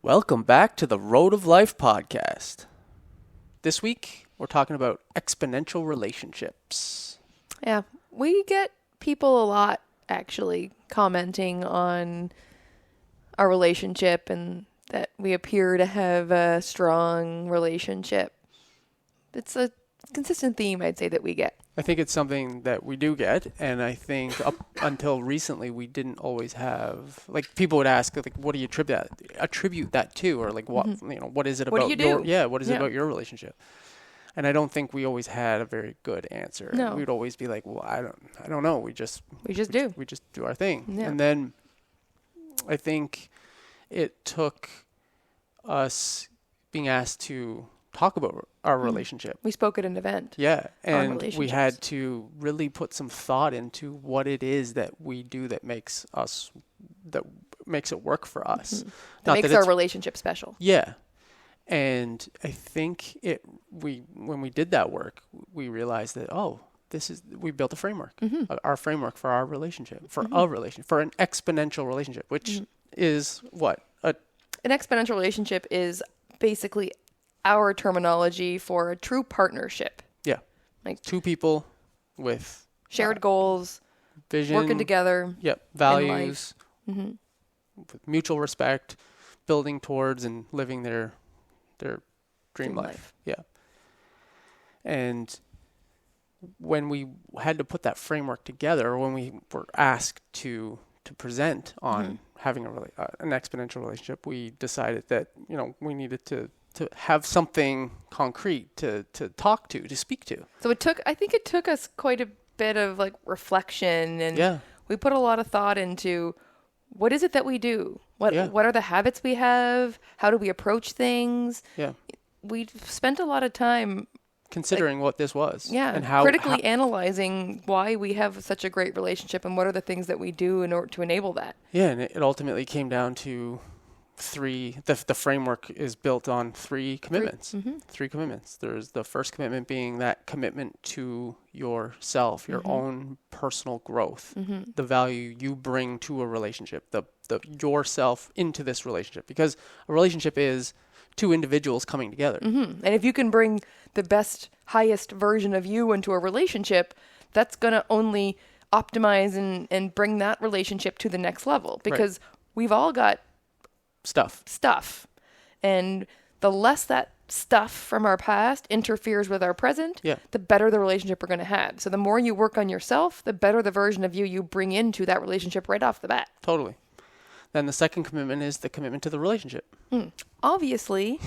Welcome back to the Road of Life podcast. This week, we're talking about exponential relationships. Yeah, we get people a lot actually commenting on our relationship and that we appear to have a strong relationship. It's a consistent theme, I'd say, that we get. I think it's something that we do get, and I think up until recently we didn't always have, like, people would ask, like, what do you attribute that to, or like what what is it What about do you do? what is it about your relationship? And I don't think we always had a very good answer. No. We'd always be like, well, I don't know. We just do our thing. Yeah. And then I think it took us being asked to talk about our relationship. We spoke at an event. Yeah, and we had to really put some thought into what it is that we do that makes it work for us. Mm-hmm. That makes our relationship special. Yeah. And I think when we did that work, we realized that, we built a framework, our framework for our relationship, for an exponential relationship, which is what? An exponential relationship is basically our terminology for a true partnership. Yeah. Like two people with shared goals, vision, working together. Yep. Values, with mutual respect, building towards and living their dream life. Yeah. And when we had to put that framework together, or when we were asked to present on having an exponential relationship, we decided that, we needed to have something concrete to talk to speak to. So I think it took us quite a bit of like reflection, and we put a lot of thought into what is it that we do? What are the habits we have? How do we approach things? Yeah. We spent a lot of time considering what this was. Yeah. And how critically analyzing why we have such a great relationship and what are the things that we do in order to enable that. Yeah. And it ultimately came down to the framework is built on three commitments. Three commitments. There's the first commitment being that commitment to yourself, your own personal growth, the value you bring to a relationship, the yourself into this relationship, because a relationship is two individuals coming together. And if you can bring the best, highest version of you into a relationship, that's going to only optimize and bring that relationship to the next level, because we've all got stuff. And the less that stuff from our past interferes with our present, the better the relationship we're going to have. So the more you work on yourself, the better the version of you bring into that relationship right off the bat. Totally. Then the second commitment is the commitment to the relationship. Obviously,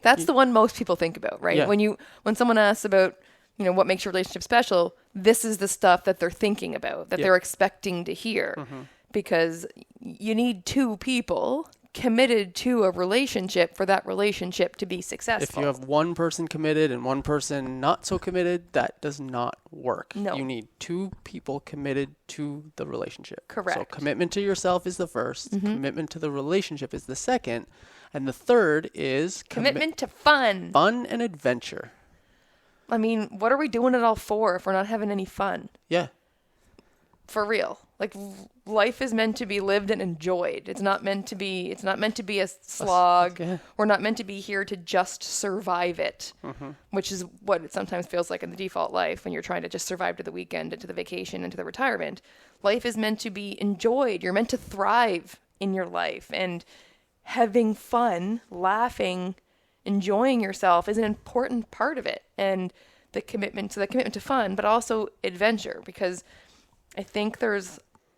that's the one most people think about, right? Yeah. When someone asks about, what makes your relationship special, this is the stuff that they're thinking about, that they're expecting to hear. Because you need two people committed to a relationship for that relationship to be successful. If you have one person committed and one person not so committed, that does not work. No. You need two people committed to the relationship. Correct. So commitment to yourself is the first, commitment to the relationship is the second, and the third is commitment to fun. Fun and adventure. I mean, what are we doing it all for if we're not having any fun? Yeah. For real. Like, life is meant to be lived and enjoyed. It's not meant to be a slog. We're not meant to be here to just survive it, which is what it sometimes feels like in the default life when you're trying to just survive to the weekend and to the vacation and to the retirement. Life is meant to be enjoyed. You're meant to thrive in your life, and having fun, laughing, enjoying yourself is an important part of it. And the commitment to fun, but also adventure, because I think there's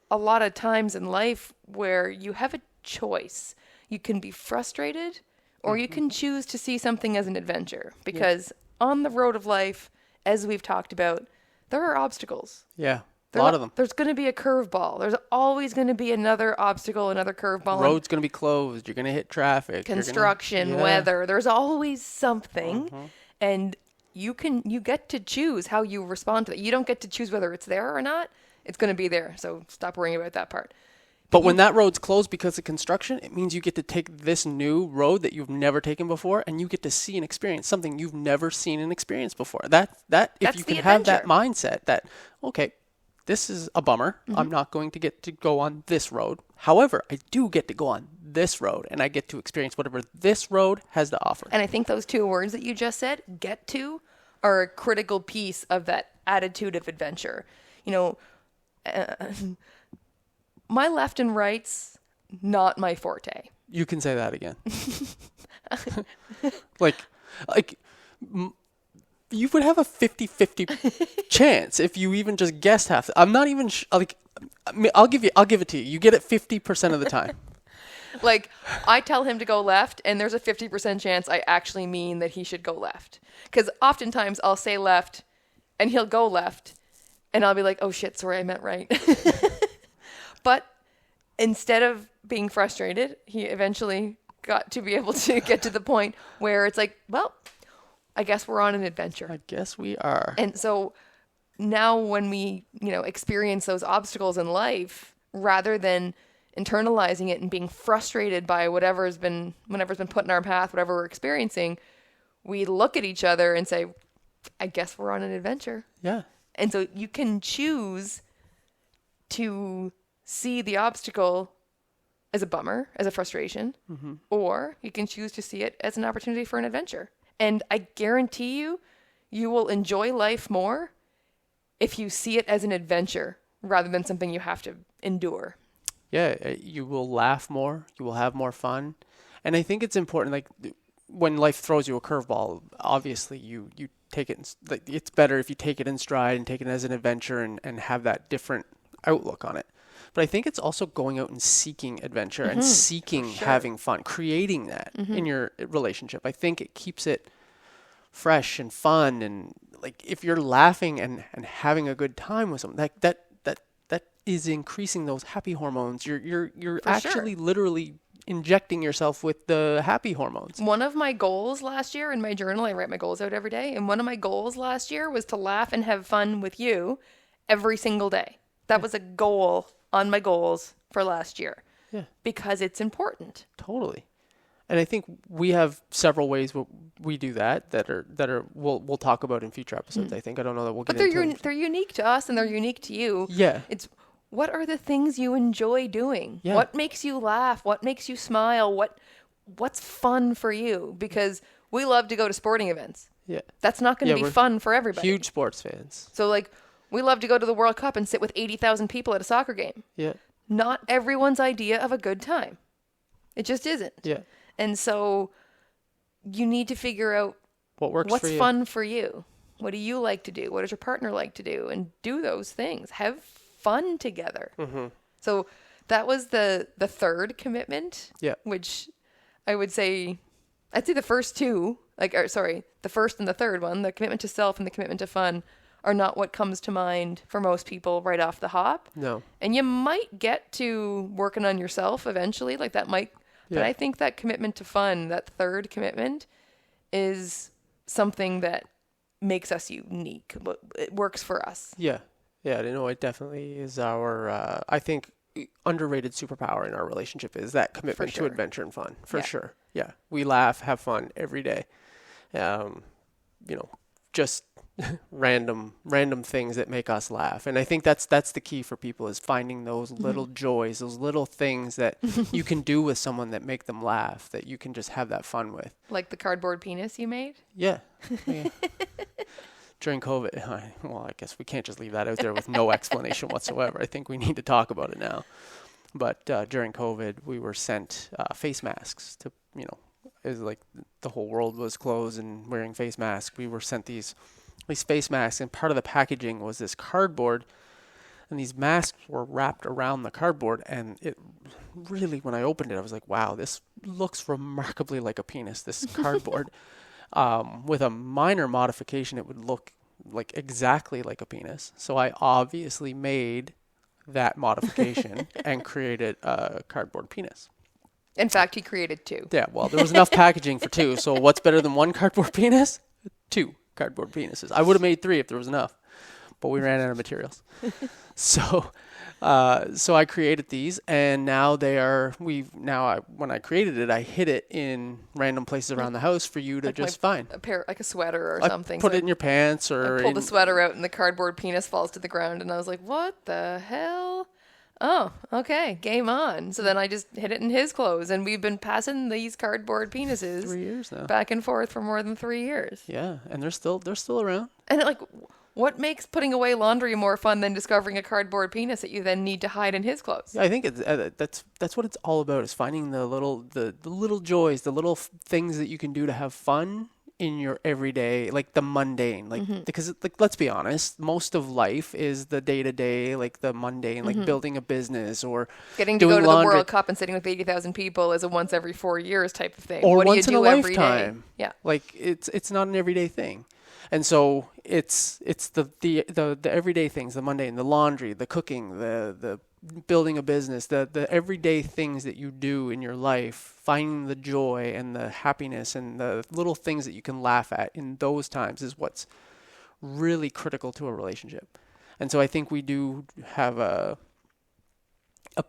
a lot of times in life where you have a choice. You can be frustrated, or you can choose to see something as an adventure, because on the road of life, as we've talked about, there are obstacles. Yeah. A lot of them. There's going to be a curveball. There's always going to be another obstacle, another curveball. Road's going to be closed. You're going to hit traffic. Construction, weather. There's always something. And you get to choose how you respond to it. You don't get to choose whether it's there or not. It's going to be there. So stop worrying about that part. But when that road's closed because of construction, it means you get to take this new road that you've never taken before, and you get to see and experience something you've never seen and experienced before. That's if you can have that mindset that, okay, this is a bummer. I'm not going to get to go on this road. However, I do get to go on this road, and I get to experience whatever this road has to offer. And I think those two words that you just said, get to, are a critical piece of that attitude of adventure. You know, my left and right's not my forte. You can say that again. like, you would have a 50-50 chance if you even just guessed half. I'm not even I'll give it to you. You get it 50% of the time. Like, I tell him to go left, and there's a 50% chance I actually mean that he should go left. Because oftentimes I'll say left, and he'll go left, and I'll be like, oh shit, sorry, I meant right. But instead of being frustrated, he eventually got to be able to get to the point where it's like, well, I guess we're on an adventure. I guess we are. And so now when we, experience those obstacles in life, rather than internalizing it and being frustrated by whenever's been put in our path, whatever we're experiencing, we look at each other and say, I guess we're on an adventure. Yeah. And so you can choose to see the obstacle as a bummer, as a frustration, or you can choose to see it as an opportunity for an adventure. And I guarantee you will enjoy life more if you see it as an adventure rather than something you have to endure. Yeah, you will laugh more, you will have more fun. And I think it's important, like, when life throws you a curveball, obviously you take it, it's better if you take it in stride and take it as an adventure and have that different outlook on it. But I think it's also going out and seeking adventure and seeking having fun, creating that in your relationship. I think it keeps it fresh and fun. And like, if you're laughing and having a good time with someone, that is increasing those happy hormones. You're actually literally injecting yourself with the happy hormones. One of my goals last year in my journal, I write my goals out every day, and one of my goals last year was to laugh and have fun with you every single day. That was a goal on my goals for last year. Yeah. Because it's important. Totally. And I think we have several ways we do that are we'll talk about in future episodes. I think I don't know that we'll get into them. They're unique to us and they're unique to you. Yeah. It's what are the things you enjoy doing? Yeah. What makes you laugh? What makes you smile? What's fun for you? Because we love to go to sporting events. Yeah. That's not going to be fun for everybody. Huge sports fans. So like, we love to go to the World Cup and sit with 80,000 people at a soccer game. Yeah. Not everyone's idea of a good time. It just isn't. Yeah. And so you need to figure out what's fun for you. What do you like to do? What does your partner like to do? And do those things. Have fun together. So that was the third commitment. Yeah. Which I'd say the first two, the first and the third one, the commitment to self and the commitment to fun, are not what comes to mind for most people right off the hop. No. And you might get to working on yourself eventually, but I think that commitment to fun, that third commitment, is something that makes us unique. It works for us. Yeah. Yeah, it definitely is our, I think, underrated superpower in our relationship is that commitment to adventure and fun, for sure. Yeah. We laugh, have fun every day. Just random things that make us laugh. And I think that's the key for people, is finding those little joys, those little things that you can do with someone that make them laugh, that you can just have that fun with. Like the cardboard penis you made? Yeah. During COVID, I guess we can't just leave that out there with no explanation whatsoever. I think we need to talk about it now. But during COVID, we were sent face masks to, it was like the whole world was closed and wearing face masks. We were sent these face masks, and part of the packaging was this cardboard, and these masks were wrapped around the cardboard, and it really, when I opened it, I was like, wow, this looks remarkably like a penis, this cardboard. With a minor modification, it would look like exactly like a penis. So I obviously made that modification and created a cardboard penis. In fact, he created two. Yeah, well, there was enough packaging for two. So what's better than one cardboard penis? Two cardboard penises. I would have made three if there was enough, but we ran out of materials. So I created these, and now when I created it, I hid it in random places around the house for you to just find. Like a sweater or something. Put it in your pants, or I pulled the sweater out and the cardboard penis falls to the ground, and I was like, what the hell? oh, okay, game on. So then I just hid it in his clothes, and we've been passing these cardboard penises 3 years now. back and forth for more than 3 years. Yeah, and they're still around. And like, what makes putting away laundry more fun than discovering a cardboard penis that you then need to hide in his clothes? Yeah, I think that's what it's all about, is finding the little joys, the little things that you can do to have fun in your everyday, like the mundane, like because like let's be honest, most of life is the day to day, like the mundane, like building a business or getting to doing go to laundry. the World Cup and sitting with 80,000 people is a once every 4 years type of thing. Or what once do you in do a every day? lifetime. Yeah, like it's not an everyday thing. And so it's the everyday things, the mundane, the laundry, the cooking, the building a business, the everyday things that you do in your life, finding the joy and the happiness and the little things that you can laugh at in those times is what's really critical to a relationship. And so I think we do have a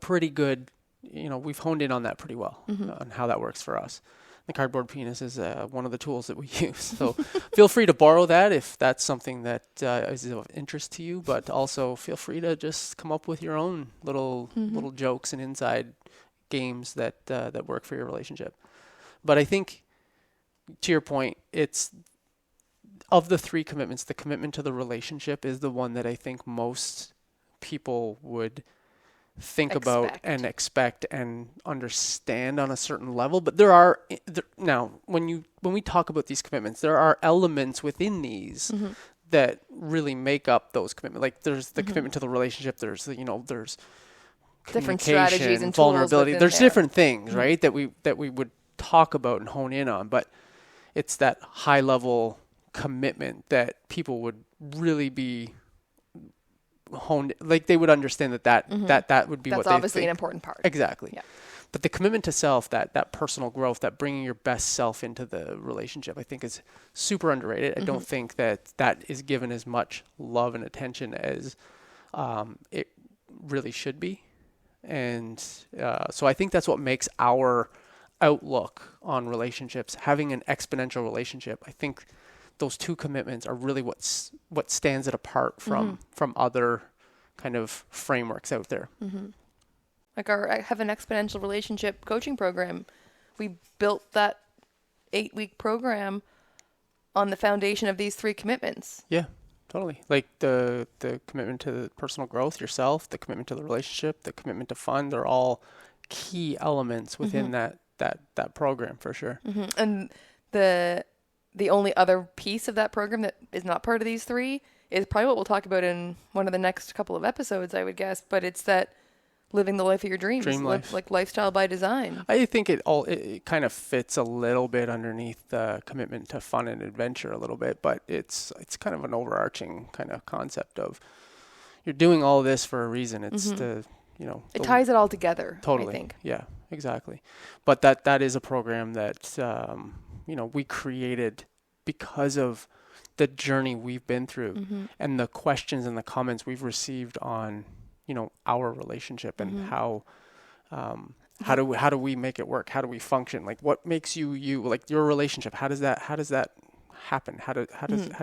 pretty good, we've honed in on that pretty well, on how that works for us. The cardboard penis is one of the tools that we use. So feel free to borrow that if that's something that is of interest to you. But also feel free to just come up with your own little jokes and inside games that work for your relationship. But I think, to your point, it's of the 3 commitments, the commitment to the relationship is the one that I think most people would think about and expect and understand on a certain level. But now when we talk about these commitments, there are elements within these that really make up those commitments. Like there's the commitment to the relationship, there's there's different strategies and vulnerability, there's there. different things, right, that we would talk about and hone in on. But it's that high level commitment that people would really be honed, like they would understand that would be that's what they obviously think. an important part. Exactly. Yeah. But the commitment to self, that personal growth, that bringing your best self into the relationship, I think is super underrated. I don't think that is given as much love and attention as it really should be. And so I think that's what makes our outlook on relationships, having an exponential relationship, I think those 2 commitments are really what stands it apart from other kind of frameworks out there. Like I have an exponential relationship coaching program. We built that 8-week program on the foundation of these 3 commitments. Yeah, totally. Like the commitment to the personal growth, yourself, the commitment to the relationship, the commitment to fun, they're all key elements within that program for sure. And the only other piece of that program that is not part of these 3 is probably what we'll talk about in one of the next couple of episodes, I would guess. But it's that living the life of your dreams, Dream life. like lifestyle by design. I think it kind of fits a little bit underneath the commitment to fun and adventure a little bit, but it's kind of an overarching kind of concept of you're doing all this for a reason. It's it ties it all together. Totally. I think. Yeah, exactly. But that is a program that we created because of the journey we've been through and the questions and the comments we've received on our relationship and how do we make it work? How do we function? Like what makes you, like your relationship? How does that happen? How do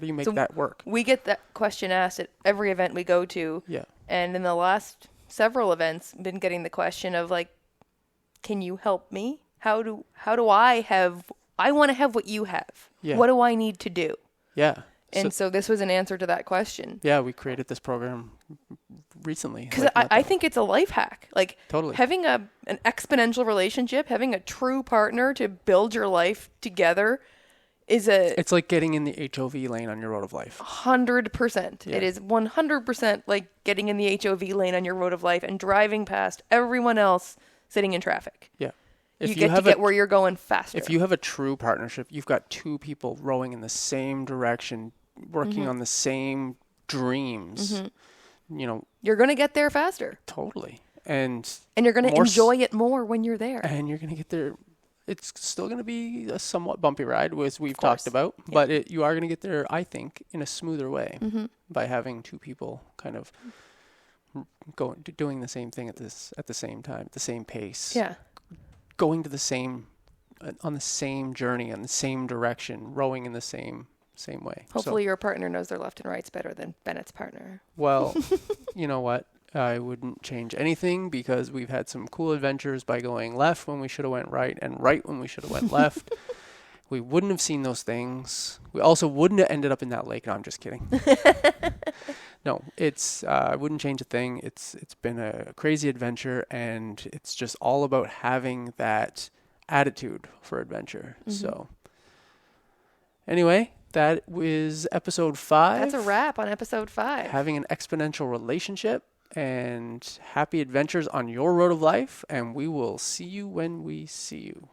you make that work? We get that question asked at every event we go to. Yeah. And in the last several events, been getting the question of like, can you help me? How do I want to have what you have. Yeah. What do I need to do? Yeah. And so this was an answer to that question. Yeah, we created this program recently. Because I think it's a life hack. Like totally. Having an exponential relationship, having a true partner to build your life together it's like getting in the HOV lane on your road of life. 100%. Yeah. It is 100% like getting in the HOV lane on your road of life and driving past everyone else sitting in traffic. Yeah. You get to get where you're going faster. If you have a true partnership, you've got 2 people rowing in the same direction, working on the same dreams. You're going to get there faster. Totally. And you're going to enjoy it more when you're there. And you're going to get there. It's still going to be a somewhat bumpy ride, as we've talked about, but you are going to get there, I think, in a smoother way by having 2 people kind of doing the same thing at the same time, at the same pace. Yeah. Going to on the same journey, in the same direction, rowing in the same way. Hopefully your partner knows their left and rights better than Bennett's partner. Well, you know what? I wouldn't change anything because we've had some cool adventures by going left when we should have went right and right when we should have went left. We wouldn't have seen those things. We also wouldn't have ended up in that lake. No, I'm just kidding. No, I wouldn't change a thing. It's been a crazy adventure, and it's just all about having that attitude for adventure. So anyway, that was episode 5. That's a wrap on episode 5. Having an exponential relationship, and happy adventures on your road of life, and we will see you when we see you.